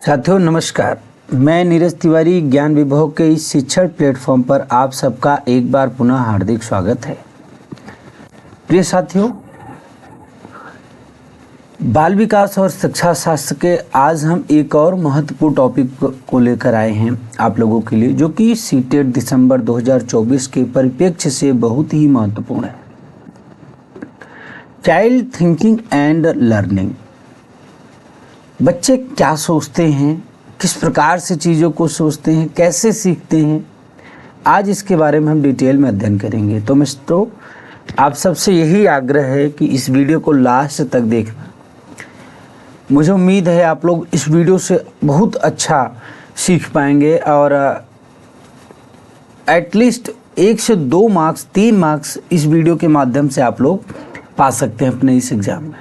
साथियों नमस्कार। मैं नीरज तिवारी ज्ञान विभव के इस शिक्षण प्लेटफॉर्म पर आप सबका एक बार पुनः हार्दिक स्वागत है। प्रिय साथियों, बाल विकास और शिक्षा शास्त्र के आज हम एक और महत्वपूर्ण टॉपिक को लेकर आए हैं आप लोगों के लिए, जो कि सीटेट दिसंबर 2024 के परिप्रेक्ष्य से बहुत ही महत्वपूर्ण है। Child thinking and learning. बच्चे क्या सोचते हैं, किस प्रकार से चीज़ों को सोचते हैं, कैसे सीखते हैं, आज इसके बारे में हम डिटेल में अध्ययन करेंगे। तो मित्रों, आप सबसे यही आग्रह है कि इस वीडियो को लास्ट तक देखना। मुझे उम्मीद है आप लोग इस वीडियो से बहुत अच्छा सीख पाएंगे और एटलीस्ट 1 से 2 मार्क्स 3 मार्क्स इस वीडियो के माध्यम से आप लोग पा सकते हैं अपने इस एग्ज़ाम में।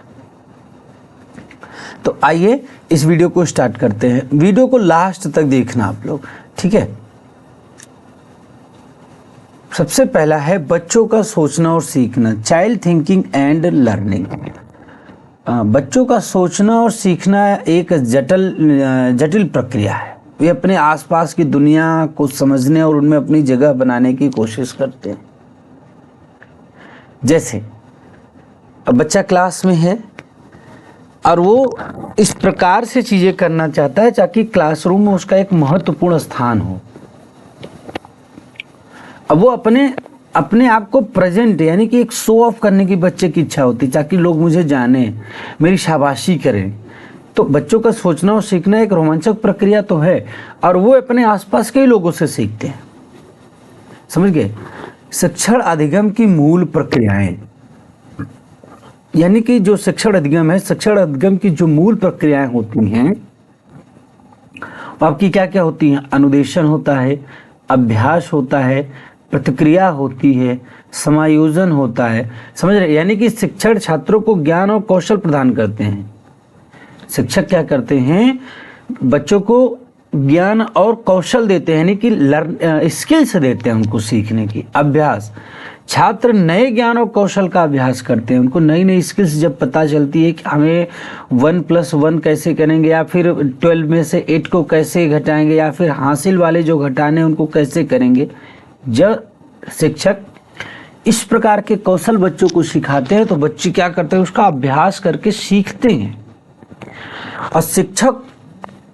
तो आइए इस वीडियो को स्टार्ट करते हैं। वीडियो को लास्ट तक देखना आप लोग, ठीक है। सबसे पहला है बच्चों का सोचना और सीखना, चाइल्ड थिंकिंग एंड लर्निंग। बच्चों का सोचना और सीखना एक जटिल प्रक्रिया है। वे अपने आसपास की दुनिया को समझने और उनमें अपनी जगह बनाने की कोशिश करते हैं। जैसे अब बच्चा क्लास में है और वो इस प्रकार से चीज़ें करना चाहता है ताकि क्लासरूम में उसका एक महत्वपूर्ण स्थान हो। अब वो अपने आप को प्रेजेंट, यानी कि एक शो ऑफ करने की बच्चे की इच्छा होती है, ताकि लोग मुझे जाने, मेरी शाबाशी करें। तो बच्चों का सोचना और सीखना एक रोमांचक प्रक्रिया तो है, और वो अपने आसपास के ही लोगों से सीखते हैं। समझ गए? शिक्षण अधिगम की मूल प्रक्रियाएं, यानी कि जो शिक्षण अधिगम है, शिक्षण अधिगम की जो मूल प्रक्रियाएं होती हैं वो आपकी क्या क्या होती हैं? अनुदेशन होता है, अभ्यास होता है, प्रतिक्रिया होती है, समायोजन होता है। समझ रहे? यानी कि शिक्षण छात्रों को ज्ञान और कौशल प्रदान करते हैं। शिक्षक क्या करते हैं? बच्चों को ज्ञान और कौशल देते हैं, यानी कि स्किल्स देते हैं उनको सीखने की। अभ्यास, छात्र नए ज्ञान और कौशल का अभ्यास करते हैं। उनको नई नई स्किल्स जब पता चलती है कि हमें 1+1 कैसे करेंगे, या फिर 12 में से 8 को कैसे घटाएंगे, या फिर हासिल वाले जो घटाने उनको कैसे करेंगे, जब शिक्षक इस प्रकार के कौशल बच्चों को सिखाते हैं तो बच्चे क्या करते हैं? उसका अभ्यास करके सीखते हैं। और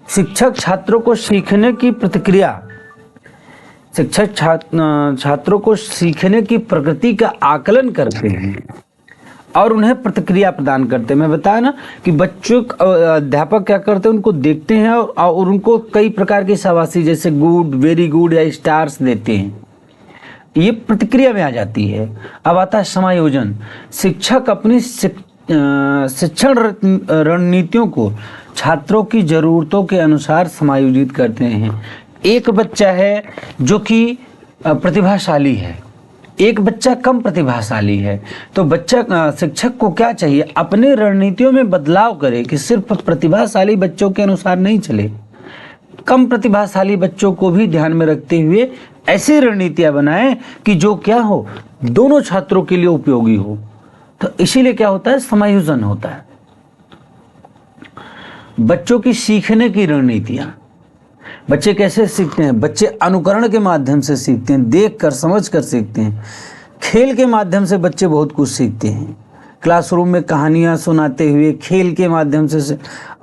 शिक्षक छात्रों को सीखने की प्रतिक्रिया, शिक्षक छात्रों को सीखने की प्रकृति का आकलन करते हैं और उन्हें प्रतिक्रिया प्रदान करते हैं। मैं बताया ना कि बच्चों अध्यापक क्या करते हैं? उनको देखते हैं और उनको कई प्रकार की शाबाशी, जैसे गुड, वेरी गुड या स्टार्स देते हैं। ये प्रतिक्रिया में आ जाती है। अब आता है समायोजन। शिक्षक अपनी शिक्षण रणनीतियों को छात्रों की जरूरतों के अनुसार समायोजित करते हैं। एक बच्चा है जो कि प्रतिभाशाली है, एक बच्चा कम प्रतिभाशाली है, तो शिक्षक को क्या चाहिए? अपने रणनीतियों में बदलाव करे कि सिर्फ प्रतिभाशाली बच्चों के अनुसार नहीं चले, कम प्रतिभाशाली बच्चों को भी ध्यान में रखते हुए ऐसी रणनीतियां बनाएं कि जो क्या हो, दोनों छात्रों के लिए उपयोगी हो। तो इसीलिए क्या होता है? समायोजन होता है। बच्चों की सीखने की रणनीतियां, बच्चे कैसे सीखते हैं? बच्चे अनुकरण के माध्यम से सीखते हैं, देख कर समझ कर सीखते हैं। खेल के माध्यम से बच्चे बहुत कुछ सीखते हैं। क्लासरूम में कहानियां सुनाते हुए, खेल के माध्यम से,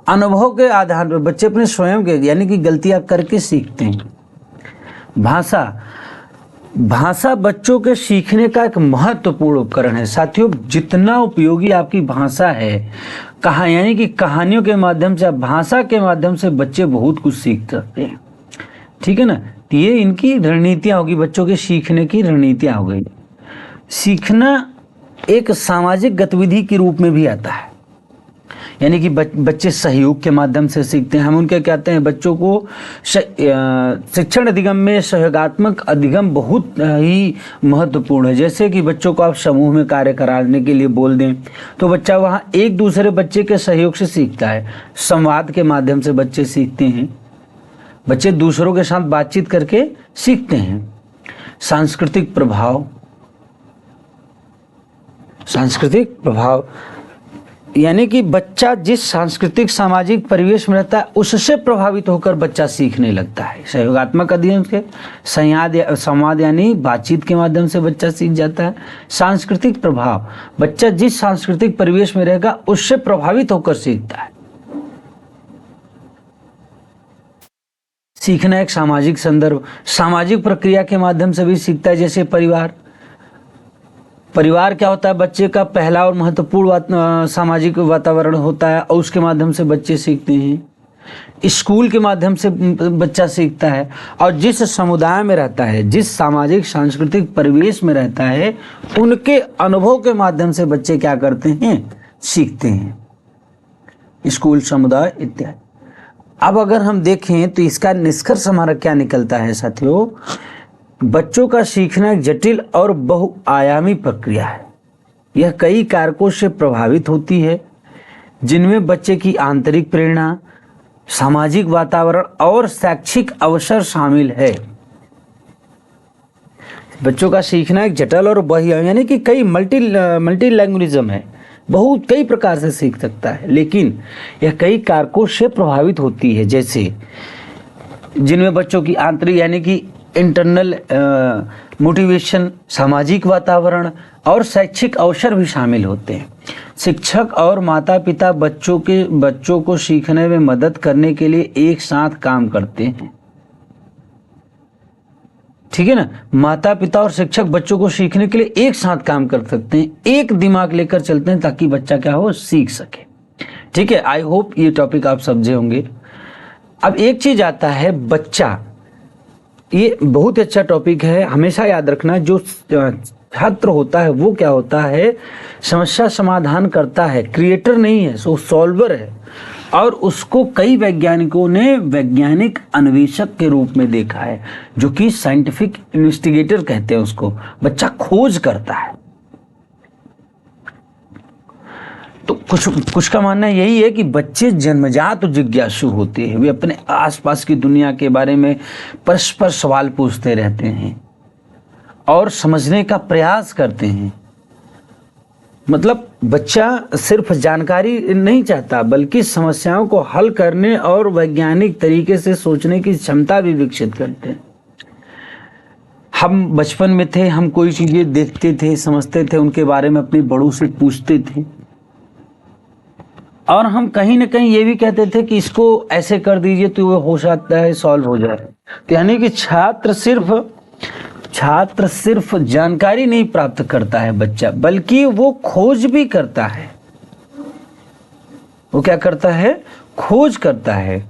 अनुभव के आधार पर बच्चे अपने स्वयं के, यानी कि गलतियां करके सीखते हैं। भाषा बच्चों के सीखने का एक महत्वपूर्ण उपकरण है। साथियों, जितना उपयोगी आपकी भाषा है, यानी कि कहानियों के माध्यम से, भाषा के माध्यम से बच्चे बहुत कुछ सीख सकते हैं। ठीक है ना? तो ये इनकी रणनीतियाँ होगी, बच्चों के सीखने की रणनीतियाँ हो गई। सीखना एक सामाजिक गतिविधि के रूप में भी आता है, यानी कि बच्चे सहयोग के माध्यम से सीखते हैं। हम उनके कहते हैं बच्चों को शिक्षण अधिगम में सहयोगात्मक अधिगम बहुत ही महत्वपूर्ण है। जैसे कि बच्चों को आप समूह में कार्य कराने के लिए बोल दें तो बच्चा वहाँ एक दूसरे बच्चे के सहयोग से सीखता है। संवाद के माध्यम से बच्चे सीखते हैं, बच्चे दूसरों के साथ बातचीत करके सीखते हैं। सांस्कृतिक प्रभाव यानी कि बच्चा जिस सांस्कृतिक सामाजिक परिवेश में रहता है उससे प्रभावित होकर बच्चा सीखने लगता है। सहयोगात्मक अध्ययन से संवाद यानी बातचीत के माध्यम से बच्चा सीख जाता है। सांस्कृतिक प्रभाव, बच्चा जिस सांस्कृतिक परिवेश में रहेगा उससे प्रभावित होकर सीखता है। सीखना एक सामाजिक संदर्भ, सामाजिक प्रक्रिया के माध्यम से भी सीखता है। जैसे परिवार क्या होता है, बच्चे का पहला और महत्वपूर्ण सामाजिक वातावरण होता है और उसके माध्यम से बच्चे सीखते हैं। स्कूल के माध्यम से बच्चा सीखता है और जिस समुदाय में रहता है, जिस सामाजिक सांस्कृतिक परिवेश में रहता है, उनके अनुभव के माध्यम से बच्चे क्या करते हैं, सीखते हैं। स्कूल, समुदाय इत्यादि। अब अगर हम देखें तो इसका निष्कर्ष हमारा क्या निकलता है साथियों, बच्चों का सीखना एक जटिल और बहुआयामी प्रक्रिया है। यह कई कारकों से प्रभावित होती है जिनमें बच्चे की आंतरिक प्रेरणा, सामाजिक वातावरण और शैक्षिक अवसर शामिल है। बच्चों का सीखना एक जटिल और बहुआयामी यानी कि कई मल्टी लैंग्वेजिज्म है, बहुत कई प्रकार से सीख सकता है, लेकिन यह कई कारकों से प्रभावित होती है, जैसे जिनमें बच्चों की आंतरिक यानी कि इंटरनल मोटिवेशन, सामाजिक वातावरण और शैक्षिक अवसर भी शामिल होते हैं। शिक्षक और माता पिता बच्चों को सीखने में मदद करने के लिए एक साथ काम करते हैं। ठीक है ना, माता पिता और शिक्षक बच्चों को सीखने के लिए एक साथ काम कर सकते हैं, एक दिमाग लेकर चलते हैं ताकि बच्चा क्या हो, सीख सके। ठीक है, आई होप ये टॉपिक आप समझे होंगे। अब एक चीज आता है बच्चा, ये बहुत अच्छा टॉपिक है, हमेशा याद रखना। जो छात्र होता है वो क्या होता है, समस्या समाधान करता है, क्रिएटर नहीं है, सो सॉल्वर है। और उसको कई वैज्ञानिकों ने वैज्ञानिक अन्वेषक के रूप में देखा है, जो कि साइंटिफिक इन्वेस्टिगेटर कहते हैं उसको। बच्चा खोज करता है। तो कुछ का मानना यही है कि बच्चे जन्मजात जिज्ञासु होते हैं। वे अपने आसपास की दुनिया के बारे में परस्पर सवाल पूछते रहते हैं और समझने का प्रयास करते हैं। मतलब बच्चा सिर्फ जानकारी नहीं चाहता, बल्कि समस्याओं को हल करने और वैज्ञानिक तरीके से सोचने की क्षमता भी विकसित करते हैं। हम बचपन में थे, हम कोई चीजें देखते थे, समझते थे, उनके बारे में अपने बड़ों से पूछते थे और हम कहीं ना कहीं ये भी कहते थे कि इसको ऐसे कर दीजिए तो वो हो सकता है सॉल्व हो जाए। तो यानी कि छात्र सिर्फ जानकारी नहीं प्राप्त करता है बच्चा, बल्कि वो खोज भी करता है। वो क्या करता है, खोज करता है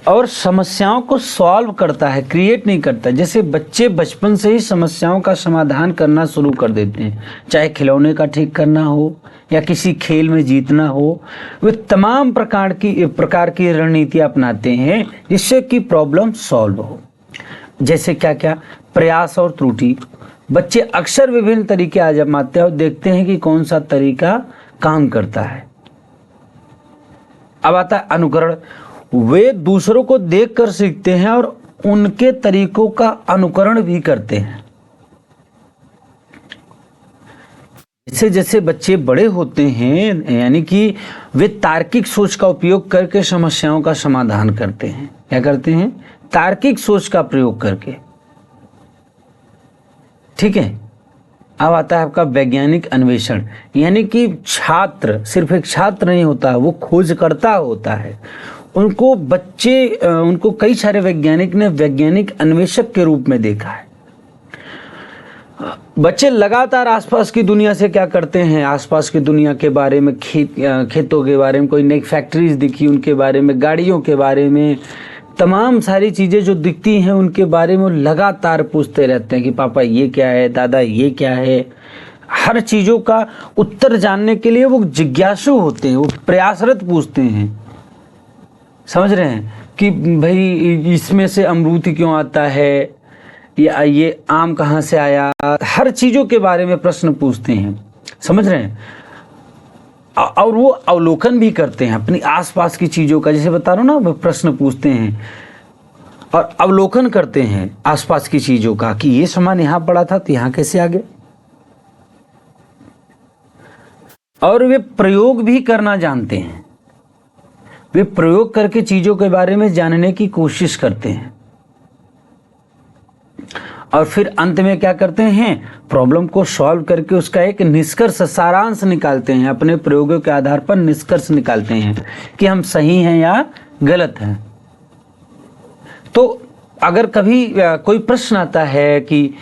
और समस्याओं को सॉल्व करता है, क्रिएट नहीं करता। जैसे बच्चे बचपन से ही समस्याओं का समाधान करना शुरू कर देते हैं, चाहे खिलौने का ठीक करना हो या किसी खेल में जीतना हो। वे तमाम प्रकार की रणनीतियां अपनाते हैं जिससे कि प्रॉब्लम सॉल्व हो। जैसे क्या क्या, प्रयास और त्रुटि। बच्चे अक्सर विभिन्न तरीके आजमाते हैं और देखते हैं कि कौन सा तरीका काम करता है। अब आता है अनुकरण। वे दूसरों को देखकर सीखते हैं और उनके तरीकों का अनुकरण भी करते हैं। जैसे जैसे बच्चे बड़े होते हैं, यानी कि वे तार्किक सोच का उपयोग करके समस्याओं का समाधान करते हैं। क्या करते हैं, तार्किक सोच का प्रयोग करके। ठीक है, अब आता है आपका वैज्ञानिक अन्वेषण। यानी कि छात्र सिर्फ एक छात्र नहीं होता है, वो खोजकर्ता होता है। उनको कई सारे वैज्ञानिक ने वैज्ञानिक अन्वेषक के रूप में देखा है। बच्चे लगातार आसपास की दुनिया से क्या करते हैं, आसपास की दुनिया के बारे में, खेतों के बारे में, कोई नई फैक्ट्रीज दिखी उनके बारे में, गाड़ियों के बारे में, तमाम सारी चीज़ें जो दिखती हैं उनके बारे में लगातार पूछते रहते हैं कि पापा ये क्या है, दादा ये क्या है। हर चीज़ों का उत्तर जानने के लिए वो जिज्ञासु होते हैं, वो प्रयासरत पूछते हैं। समझ रहे हैं कि भाई इसमें से अमरूद क्यों आता है, या ये आम कहाँ से आया। हर चीज़ों के बारे में प्रश्न पूछते हैं। समझ रहे हैं, और वो अवलोकन भी करते हैं अपनी आसपास की चीज़ों का। जैसे बता रहा हूँ ना, वो प्रश्न पूछते हैं और अवलोकन करते हैं आसपास की चीज़ों का कि ये सामान यहाँ पड़ा था तो यहाँ कैसे आ गया। और वे प्रयोग भी करना जानते हैं। वे प्रयोग करके चीजों के बारे में जानने की कोशिश करते हैं और फिर अंत में क्या करते हैं, प्रॉब्लम को सॉल्व करके उसका एक निष्कर्ष, सारांश निकालते हैं। अपने प्रयोगों के आधार पर निष्कर्ष निकालते हैं कि हम सही हैं या गलत हैं। तो अगर कभी कोई प्रश्न आता है कि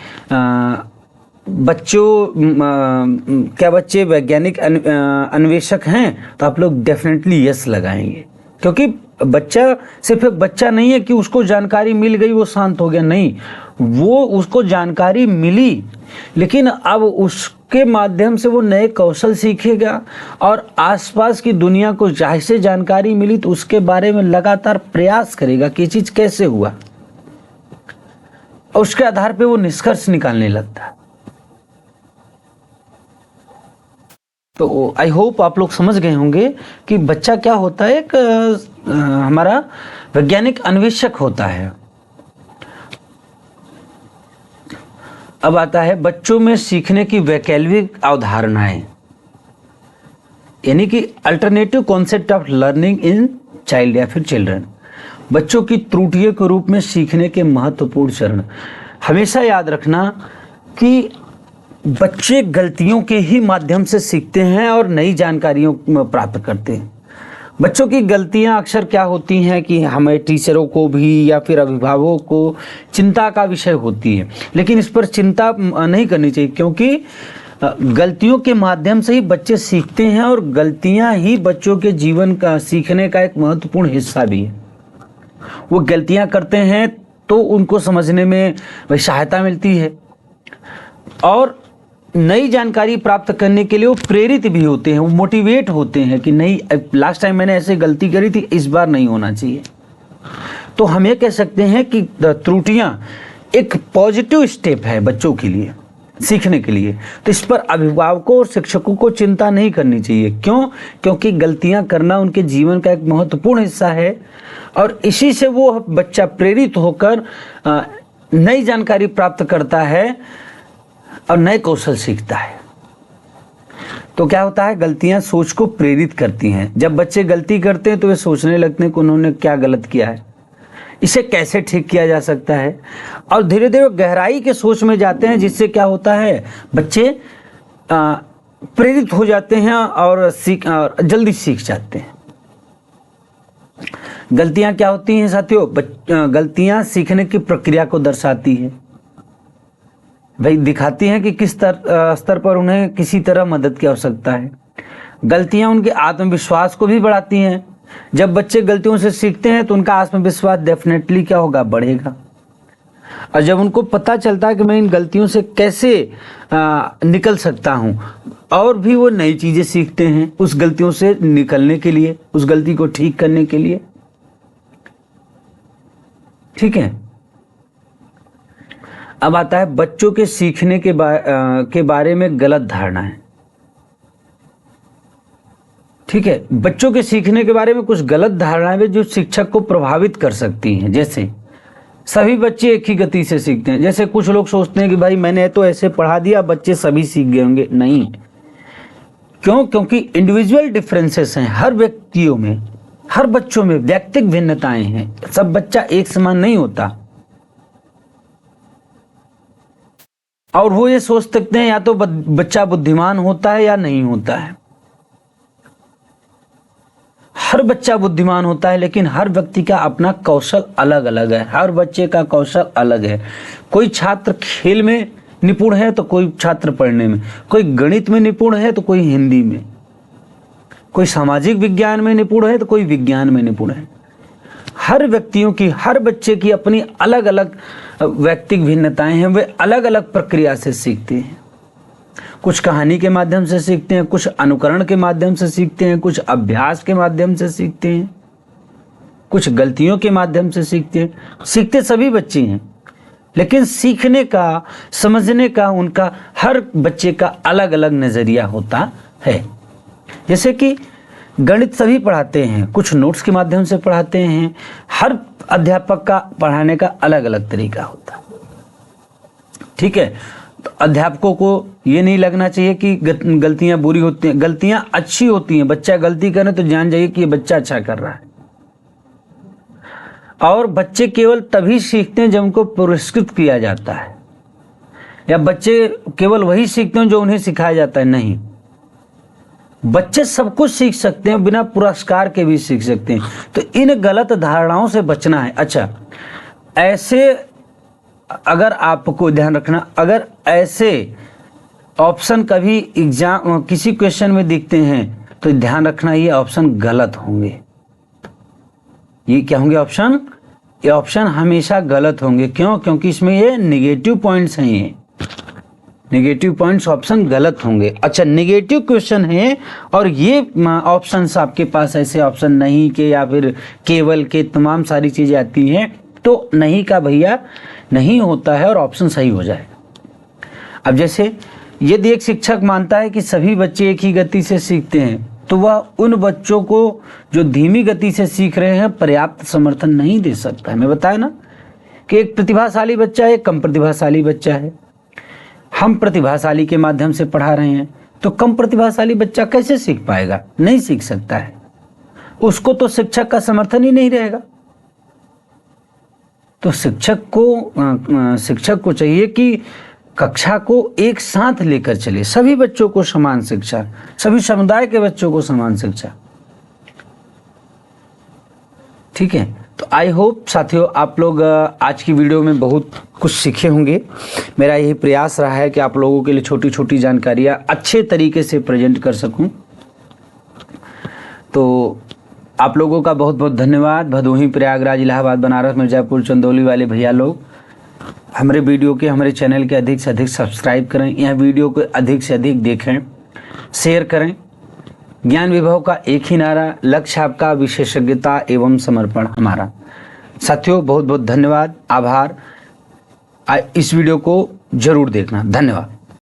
क्या बच्चे वैज्ञानिक अन्वेषक हैं, तो आप लोग डेफिनेटली यस लगाएंगे, क्योंकि बच्चा सिर्फ एक बच्चा नहीं है कि उसको जानकारी मिल गई वो शांत हो गया। नहीं, वो उसको जानकारी मिली, लेकिन अब उसके माध्यम से वो नए कौशल सीखेगा और आसपास की दुनिया को जैसे जानकारी मिली तो उसके बारे में लगातार प्रयास करेगा कि ये चीज कैसे हुआ, और उसके आधार पे वो निष्कर्ष निकालने लगता है। तो आई होप आप लोग समझ गए होंगे कि बच्चा क्या होता है, एक हमारा वैज्ञानिक अन्वेषक होता है। अब आता है बच्चों में सीखने की वैकल्पिक अवधारणाएं, यानी कि alternative concept of learning in child या फिर चिल्ड्रन। बच्चों की त्रुटियों के रूप में सीखने के महत्वपूर्ण चरण। हमेशा याद रखना कि बच्चे गलतियों के ही माध्यम से सीखते हैं और नई जानकारियों प्राप्त करते हैं। बच्चों की गलतियां अक्सर क्या होती हैं कि हमें टीचरों को भी या फिर अभिभावकों को चिंता का विषय होती है, लेकिन इस पर चिंता नहीं करनी चाहिए, क्योंकि गलतियों के माध्यम से ही बच्चे सीखते हैं और गलतियां ही बच्चों के जीवन का सीखने का एक महत्वपूर्ण हिस्सा भी है। वो गलतियां करते हैं तो उनको समझने में सहायता मिलती है और नई जानकारी प्राप्त करने के लिए वो प्रेरित भी होते हैं, वो मोटिवेट होते हैं कि नहीं, लास्ट टाइम मैंने ऐसे गलती करी थी, इस बार नहीं होना चाहिए। तो हम ये कह सकते हैं कि त्रुटियां एक पॉजिटिव स्टेप है बच्चों के लिए सीखने के लिए। तो इस पर अभिभावकों और शिक्षकों को चिंता नहीं करनी चाहिए। क्यों? क्योंकि गलतियां करना उनके जीवन का एक महत्वपूर्ण हिस्सा है और इसी से वो बच्चा प्रेरित होकर नई जानकारी प्राप्त करता है और नए कौशल सीखता है। तो क्या होता है, गलतियां सोच को प्रेरित करती हैं। जब बच्चे गलती करते हैं तो वे सोचने लगते हैं कि उन्होंने क्या गलत किया है, इसे कैसे ठीक किया जा सकता है, और धीरे धीरे गहराई के सोच में जाते हैं, जिससे क्या होता है, बच्चे प्रेरित हो जाते हैं और जल्दी सीख जाते हैं। गलतियां क्या होती हैं साथियों? गलतियां सीखने की प्रक्रिया को दर्शाती है, भाई दिखाती हैं कि किस स्तर पर उन्हें किसी तरह मदद की आवश्यकता है। गलतियां उनके आत्मविश्वास को भी बढ़ाती हैं। जब बच्चे गलतियों से सीखते हैं तो उनका आत्मविश्वास डेफिनेटली क्या होगा, बढ़ेगा। और जब उनको पता चलता है कि मैं इन गलतियों से कैसे निकल सकता हूं, और भी वो नई चीजें सीखते हैं उस गलतियों से निकलने के लिए, उस गलती को ठीक करने के लिए। ठीक है। अब आता है बच्चों के सीखने के बारे में गलत धारणाएं। ठीक है, बच्चों के सीखने के बारे में कुछ गलत धारणाएं भी जो शिक्षक को प्रभावित कर सकती हैं। जैसे सभी बच्चे एक ही गति से सीखते हैं। जैसे कुछ लोग सोचते हैं कि भाई मैंने तो ऐसे पढ़ा दिया, बच्चे सभी सीख गए होंगे। नहीं, क्यों? क्योंकि इंडिविजुअल डिफरेंसेस हैं हर व्यक्तियों में, हर बच्चों में व्यक्तिगत भिन्नताएं हैं। सब बच्चा एक समान नहीं होता और वो ये सोच सकते हैं या तो बच्चा बुद्धिमान होता है या नहीं होता है। हर बच्चा बुद्धिमान होता है, लेकिन हर व्यक्ति का अपना कौशल अलग अलग है। हर बच्चे का कौशल अलग है। कोई छात्र खेल में निपुण है तो कोई छात्र पढ़ने में, कोई गणित में निपुण है तो कोई हिंदी में, कोई सामाजिक विज्ञान में निपुण है तो कोई विज्ञान में निपुण है। हर व्यक्तियों की, हर बच्चे की अपनी अलग अलग व्यक्तिगत भिन्नताएं हैं। वे अलग अलग प्रक्रिया से सीखते हैं। कुछ कहानी के माध्यम से सीखते हैं, कुछ अनुकरण के माध्यम से सीखते हैं, कुछ अभ्यास के माध्यम से सीखते हैं, कुछ गलतियों के माध्यम से सीखते हैं। सीखते सभी बच्चे हैं, लेकिन सीखने का, समझने का उनका हर बच्चे का अलग अलग नजरिया होता है। जैसे कि गणित सभी पढ़ाते हैं, कुछ नोट्स के माध्यम से पढ़ाते हैं। हर अध्यापक का पढ़ाने का अलग अलग तरीका होता है। ठीक है। तो अध्यापकों को ये नहीं लगना चाहिए कि गलतियां बुरी होती हैं, गलतियां अच्छी होती हैं। बच्चा गलती करे तो जान जाइए कि ये बच्चा अच्छा कर रहा है। और बच्चे केवल तभी सीखते हैं जब उनको पुरस्कृत किया जाता है, या बच्चे केवल वही सीखते हैं जो उन्हें सिखाया जाता है। नहीं, बच्चे सब कुछ सीख सकते हैं, बिना पुरस्कार के भी सीख सकते हैं। तो इन गलत धारणाओं से बचना है। अच्छा, ऐसे अगर आपको ध्यान रखना, अगर ऐसे ऑप्शन कभी एग्जाम किसी क्वेश्चन में दिखते हैं तो ध्यान रखना ये ऑप्शन गलत होंगे। ये क्या होंगे ऑप्शन? ये ऑप्शन हमेशा गलत होंगे। क्यों? क्योंकि इसमें ये नेगेटिव पॉइंट्स हैं, ये नेगेटिव पॉइंट्स ऑप्शन गलत होंगे। अच्छा, नेगेटिव क्वेश्चन है और ये ऑप्शंस आपके पास ऐसे ऑप्शन नहीं के या फिर केवल के तमाम सारी चीजें आती हैं, तो नहीं का भैया नहीं होता है और ऑप्शन सही हो जाएगा। अब जैसे यदि एक शिक्षक मानता है कि सभी बच्चे एक ही गति से सीखते हैं, तो वह उन बच्चों को जो धीमी गति से सीख रहे हैं पर्याप्त समर्थन नहीं दे सकता है। मैं बताया ना कि एक प्रतिभाशाली बच्चा है, एक कम प्रतिभाशाली बच्चा है। हम प्रतिभाशाली के माध्यम से पढ़ा रहे हैं, तो कम प्रतिभाशाली बच्चा कैसे सीख पाएगा? नहीं सीख सकता है, उसको तो शिक्षक का समर्थन ही नहीं रहेगा। तो शिक्षक को चाहिए कि कक्षा को एक साथ लेकर चले, सभी बच्चों को समान शिक्षा, सभी समुदाय के बच्चों को समान शिक्षा। ठीक है, तो आई होप साथियों आप लोग आज की वीडियो में बहुत कुछ सीखे होंगे। मेरा यही प्रयास रहा है कि आप लोगों के लिए छोटी छोटी जानकारियां अच्छे तरीके से प्रेजेंट कर सकूं। तो आप लोगों का बहुत बहुत धन्यवाद। भदोही, प्रयागराज, इलाहाबाद, बनारस, मिर्जापुर, चंदौली वाले भैया लोग हमारे वीडियो के, हमारे चैनल के अधिक से अधिक सब्सक्राइब करें, यह वीडियो को अधिक से अधिक देखें, शेयर करें। ज्ञान विभव का एक ही नारा, लक्ष्य आपका, विशेषज्ञता एवं समर्पण हमारा। साथियों बहुत बहुत धन्यवाद, आभार। इस वीडियो को जरूर देखना। धन्यवाद।